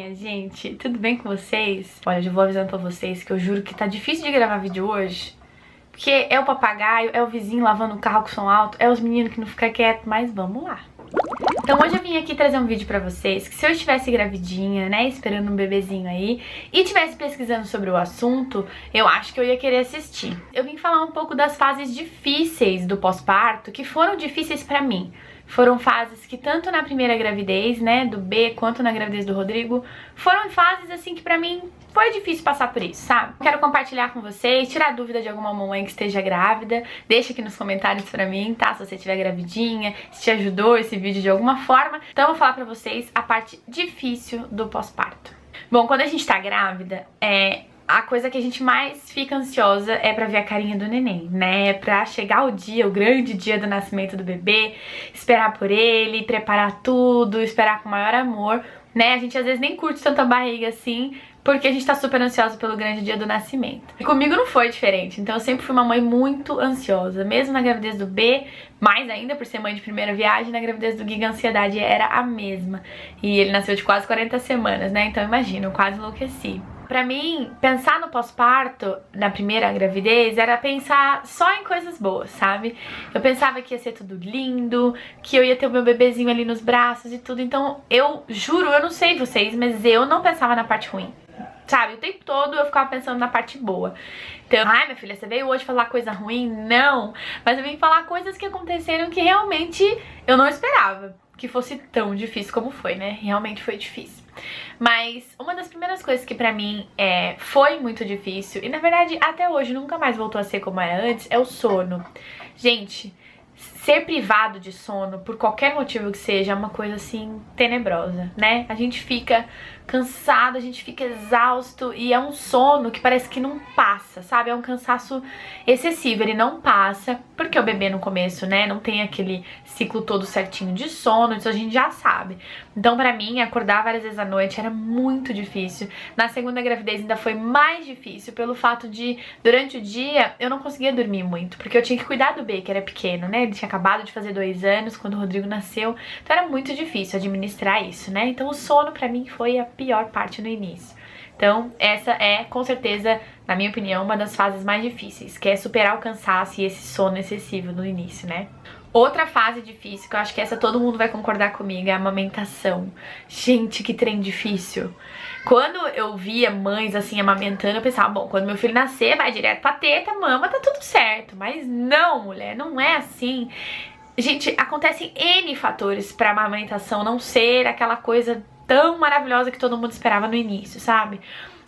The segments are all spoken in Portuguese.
Ai, gente, tudo bem com vocês? Olha, eu já vou avisando pra vocês que eu juro que tá difícil de gravar vídeo hoje. Porque é o papagaio, é o vizinho lavando o carro com som alto, é os meninos que não ficam quietos, mas vamos lá. Então hoje eu vim aqui trazer um vídeo pra vocês que se eu estivesse gravidinha, né, esperando um bebezinho aí, e estivesse pesquisando sobre o assunto, eu acho que eu ia querer assistir. Eu vim falar um pouco das fases difíceis do pós-parto, que foram difíceis pra mim. Foram fases que tanto na primeira gravidez, né, do B, quanto na gravidez do Rodrigo, foram fases assim que pra mim foi difícil passar por isso, sabe? Quero compartilhar com vocês, tirar dúvida de alguma mamãe que esteja grávida, deixa aqui nos comentários pra mim, tá? Se você estiver gravidinha, se te ajudou esse vídeo de alguma forma. Então eu vou falar pra vocês a parte difícil do pós-parto. Bom, quando a gente tá grávida, a coisa que a gente mais fica ansiosa é pra ver a carinha do neném, né? Pra chegar o dia, o grande dia do nascimento do bebê, esperar por ele, preparar tudo, esperar com o maior amor, né? A gente às vezes nem curte tanta barriga assim, porque a gente tá super ansiosa pelo grande dia do nascimento. E comigo não foi diferente, então eu sempre fui uma mãe muito ansiosa, mesmo na gravidez do B, mais ainda por ser mãe de primeira viagem, na gravidez do Giga a ansiedade era a mesma. E ele nasceu de quase 40 semanas, né? Então imagina, eu quase enlouqueci. Pra mim, pensar no pós-parto, na primeira gravidez, era pensar só em coisas boas, sabe? Eu pensava que ia ser tudo lindo, que eu ia ter o meu bebezinho ali nos braços e tudo. Então, eu juro, eu não sei vocês, mas eu não pensava na parte ruim. Sabe, o tempo todo eu ficava pensando na parte boa. Então, ai minha filha, você veio hoje falar coisa ruim? Não! Mas eu vim falar coisas que aconteceram que realmente eu não esperava que fosse tão difícil como foi, né? Realmente foi difícil. Mas uma das primeiras coisas que pra mim foi muito difícil, e na verdade até hoje nunca mais voltou a ser como era antes, é o sono. Gente, ser privado de sono, por qualquer motivo que seja, é uma coisa assim tenebrosa, né? A gente fica cansado, a gente fica exausto e é um sono que parece que não passa, sabe? É um cansaço excessivo, ele não passa, porque o bebê no começo, né, não tem aquele ciclo todo certinho de sono, isso a gente já sabe. Então pra mim, acordar várias vezes à noite era muito difícil. Na segunda gravidez ainda foi mais difícil pelo fato de, durante o dia, eu não conseguia dormir muito, porque eu tinha que cuidar do bebê, que era pequeno, né? Ele tinha acabado de fazer 2 anos quando o Rodrigo nasceu, então era muito difícil administrar isso, né? Então o sono pra mim foi a pior parte no início. Então essa é, com certeza, na minha opinião, uma das fases mais difíceis, que é superar o cansaço e esse sono excessivo no início, né? Outra fase difícil, que eu acho que essa todo mundo vai concordar comigo, é a amamentação. Gente, que trem difícil. Quando eu via mães assim amamentando, eu pensava, bom, quando meu filho nascer, vai direto pra teta, mama, tá tudo certo. Mas não, mulher, não é assim. Gente, acontecem N fatores pra amamentação não ser aquela coisa tão maravilhosa que todo mundo esperava no início, sabe?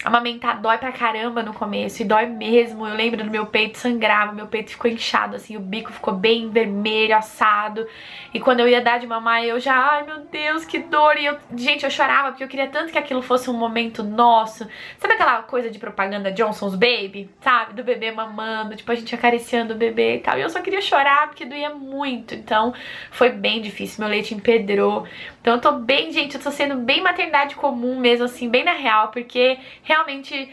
Amamentar dói pra caramba no começo, e dói mesmo. Eu lembro do meu peito sangrava, meu peito ficou inchado, assim, o bico ficou bem vermelho, assado. E quando eu ia dar de mamar, eu já, ai meu Deus, que dor. E gente, eu chorava porque eu queria tanto que aquilo fosse um momento nosso. Sabe aquela coisa de propaganda Johnson's Baby? Sabe? Do bebê mamando, tipo, a gente acariciando o bebê e tal. E eu só queria chorar porque doía muito. Então, foi bem difícil, meu leite empedrou. Então eu tô bem, gente, eu tô sendo bem maternidade comum mesmo, assim, bem na real, porque realmente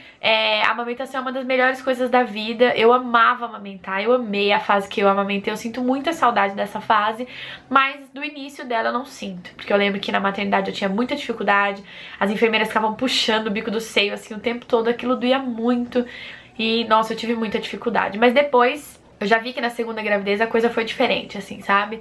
a amamentação é uma das melhores coisas da vida. Eu amava amamentar, eu amei a fase que eu amamentei, eu sinto muita saudade dessa fase, mas do início dela eu não sinto, porque eu lembro que na maternidade eu tinha muita dificuldade, as enfermeiras ficavam puxando o bico do seio, assim, o tempo todo, aquilo doía muito, e nossa, eu tive muita dificuldade, mas depois eu já vi que na segunda gravidez a coisa foi diferente, assim, sabe?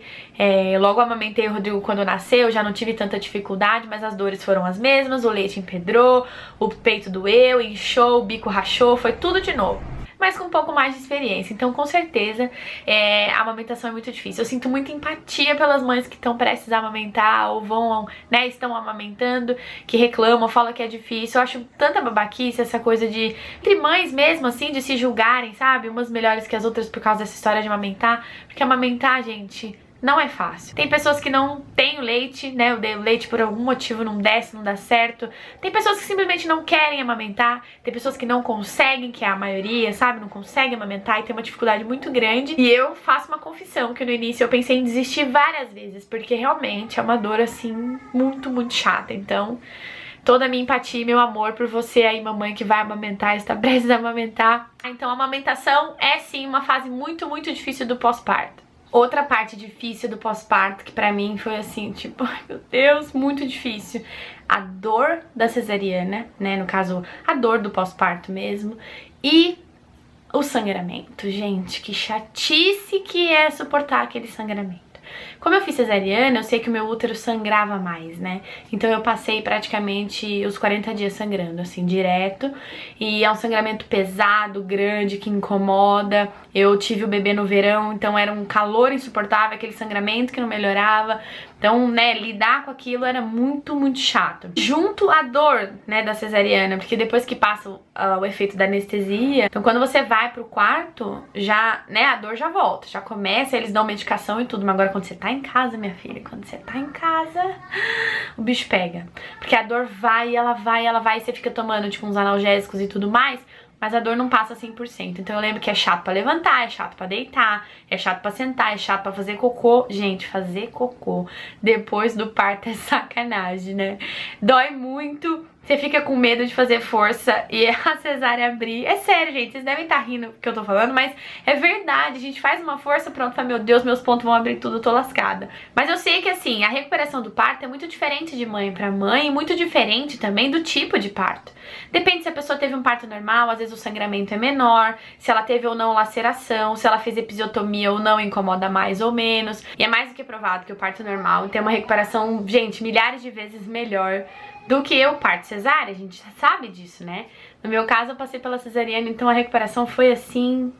Logo amamentei o Rodrigo quando nasceu, eu já não tive tanta dificuldade, mas as dores foram as mesmas, o leite empedrou, o peito doeu, inchou, o bico rachou, foi tudo de novo. Mas com um pouco mais de experiência, então com certeza a amamentação é muito difícil. Eu sinto muita empatia pelas mães que estão prestes a amamentar ou vão, né, estão amamentando, que reclamam, falam que é difícil. Eu acho tanta babaquice essa coisa de, entre mães mesmo, assim, de se julgarem, sabe? Umas melhores que as outras por causa dessa história de amamentar, porque amamentar, gente, não é fácil. Tem pessoas que não têm o leite, né? O leite por algum motivo não desce, não dá certo. Tem pessoas que simplesmente não querem amamentar. Tem pessoas que não conseguem, que é a maioria, sabe? Não conseguem amamentar e tem uma dificuldade muito grande. E eu faço uma confissão que no início eu pensei em desistir várias vezes, porque realmente é uma dor, assim, muito, muito chata. Então, toda a minha empatia e meu amor por você aí, mamãe que vai amamentar, está prestes a amamentar. Então, a amamentação é sim uma fase muito, muito difícil do pós-parto. Outra parte difícil do pós-parto, que pra mim foi assim, tipo, ai meu Deus, muito difícil. A dor da cesariana, né, no caso, a dor do pós-parto mesmo. E o sangramento, gente, que chatice que é suportar aquele sangramento. Como eu fiz cesariana, eu sei que o meu útero sangrava mais, né? Então eu passei praticamente os 40 dias sangrando, assim, direto. E é um sangramento pesado, grande, que incomoda. Eu tive o bebê no verão, então era um calor insuportável, aquele sangramento que não melhorava. Então, né, lidar com aquilo era muito, muito chato. Junto à dor, né, da cesariana, porque depois que passa o efeito da anestesia, então quando você vai pro quarto, já, né, a dor já volta, já começa, eles dão medicação e tudo. Mas agora quando você tá em casa, minha filha, quando você tá em casa, o bicho pega. Porque a dor vai, ela vai, ela vai, e você fica tomando, tipo, uns analgésicos e tudo mais, mas a dor não passa 100%. Então eu lembro que é chato pra levantar, é chato pra deitar, é chato pra sentar, é chato pra fazer cocô. Gente, fazer cocô depois do parto é sacanagem, né? Dói muito, você fica com medo de fazer força e a cesárea abrir. É sério, gente, vocês devem estar rindo que eu tô falando, mas é verdade. A gente faz uma força, pronto, fala, meu Deus, meus pontos vão abrir tudo, eu tô lascada. Mas eu sei que, assim, a recuperação do parto é muito diferente de mãe pra mãe e muito diferente também do tipo de parto. Depende se a pessoa teve um parto normal, às vezes o sangramento é menor, se ela teve ou não laceração, se ela fez episiotomia ou não, incomoda mais ou menos. E é mais do que provado que o parto normal tem uma recuperação, gente, milhares de vezes melhor do que o parto cesárea, a gente já sabe disso, né? No meu caso, eu passei pela cesariana, então a recuperação foi assim,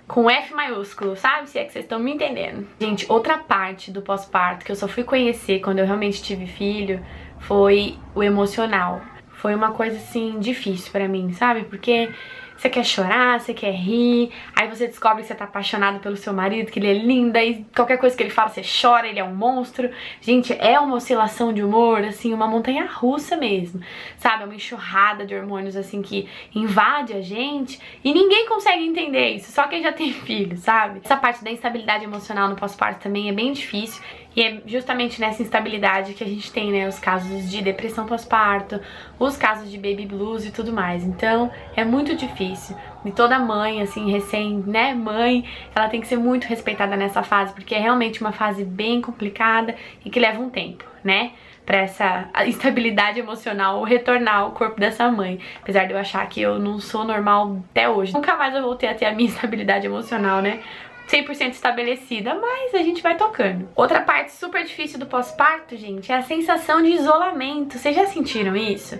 com F maiúsculo, sabe? Se é que vocês estão me entendendo. Gente, outra parte do pós-parto que eu só fui conhecer quando eu realmente tive filho foi o emocional. Foi uma coisa, assim, difícil pra mim, sabe? Porque você quer chorar, você quer rir, aí você descobre que você tá apaixonado pelo seu marido, que ele é lindo, e qualquer coisa que ele fala, você chora, ele é um monstro. Gente, é uma oscilação de humor, assim, uma montanha-russa mesmo, sabe? É uma enxurrada de hormônios, assim, que invade a gente e ninguém consegue entender isso, só quem já tem filho, sabe? Essa parte da instabilidade emocional no pós-parto também é bem difícil. E é justamente nessa instabilidade que a gente tem, né, os casos de depressão pós-parto, os casos de baby blues e tudo mais. Então, é muito difícil. E toda mãe, assim, recém, né, mãe, ela tem que ser muito respeitada nessa fase, porque é realmente uma fase bem complicada e que leva um tempo, né, pra essa instabilidade emocional retornar ao corpo dessa mãe. Apesar de eu achar que eu não sou normal até hoje. Nunca mais eu voltei a ter a minha estabilidade emocional, né, 100% estabelecida, mas a gente vai tocando. Outra parte super difícil do pós-parto, gente, é a sensação de isolamento. Vocês já sentiram isso?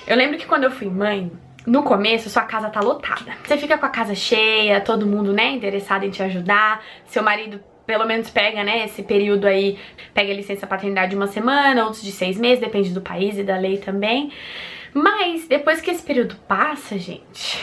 Eu lembro que quando eu fui mãe, no começo, sua casa tá lotada. Você fica com a casa cheia, todo mundo, né, interessado em te ajudar. Seu marido, pelo menos, pega, né, esse período aí, pega a licença paternidade de 1 semana, outros de 6 meses, depende do país e da lei também. Mas depois que esse período passa, gente,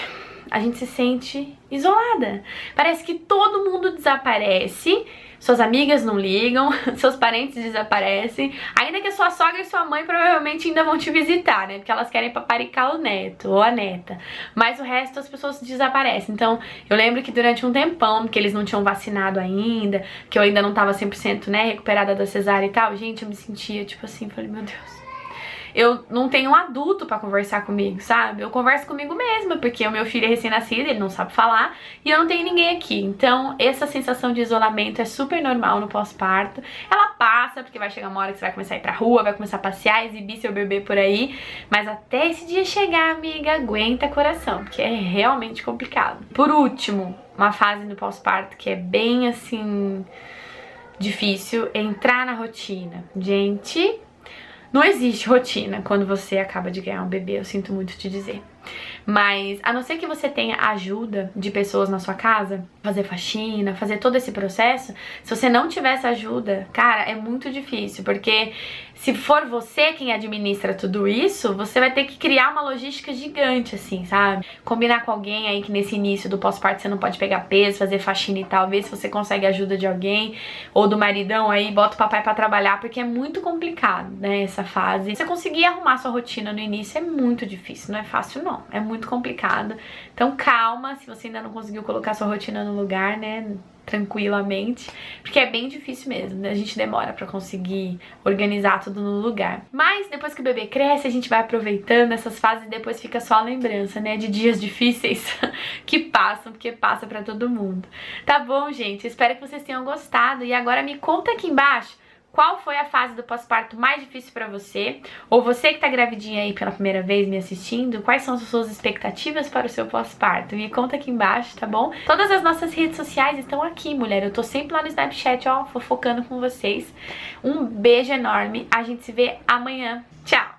a gente se sente isolada. Parece que todo mundo desaparece, suas amigas não ligam, seus parentes desaparecem, ainda que a sua sogra e sua mãe provavelmente ainda vão te visitar, né? Porque elas querem paparicar o neto ou a neta. Mas o resto as pessoas desaparecem. Então, eu lembro que durante um tempão, que eles não tinham vacinado ainda, que eu ainda não tava 100%, né, recuperada da cesárea e tal, gente, eu me sentia tipo assim, falei, meu Deus, eu não tenho um adulto pra conversar comigo, sabe? Eu converso comigo mesma, porque o meu filho é recém-nascido, ele não sabe falar, e eu não tenho ninguém aqui. Então, essa sensação de isolamento é super normal no pós-parto. Ela passa, porque vai chegar uma hora que você vai começar a ir pra rua, vai começar a passear, exibir seu bebê por aí. Mas até esse dia chegar, amiga, aguenta coração, porque é realmente complicado. Por último, uma fase no pós-parto que é bem, assim, difícil, é entrar na rotina. Gente, não existe rotina quando você acaba de ganhar um bebê, eu sinto muito te dizer. Mas, a não ser que você tenha ajuda de pessoas na sua casa, fazer faxina, fazer todo esse processo, se você não tiver essa ajuda, cara, é muito difícil, porque se for você quem administra tudo isso, você vai ter que criar uma logística gigante, assim, sabe? Combinar com alguém aí que nesse início do pós-parto você não pode pegar peso, fazer faxina e tal, ver se você consegue ajuda de alguém, ou do maridão aí, bota o papai pra trabalhar, porque é muito complicado, né, essa fase. Você conseguir arrumar sua rotina no início é muito difícil, não é fácil não, é muito complicado. Então calma, se você ainda não conseguiu colocar sua rotina no lugar, né, tranquilamente, porque é bem difícil mesmo, né? A gente demora pra conseguir organizar tudo no lugar. Mas depois que o bebê cresce, a gente vai aproveitando essas fases e depois fica só a lembrança, né, de dias difíceis que passam, porque passa pra todo mundo. Tá bom, gente? Espero que vocês tenham gostado e agora me conta aqui embaixo qual foi a fase do pós-parto mais difícil pra você? Ou você que tá gravidinha aí pela primeira vez me assistindo, quais são as suas expectativas para o seu pós-parto? Me conta aqui embaixo, tá bom? Todas as nossas redes sociais estão aqui, mulher. Eu tô sempre lá no Snapchat, ó, fofocando com vocês. Um beijo enorme. A gente se vê amanhã. Tchau!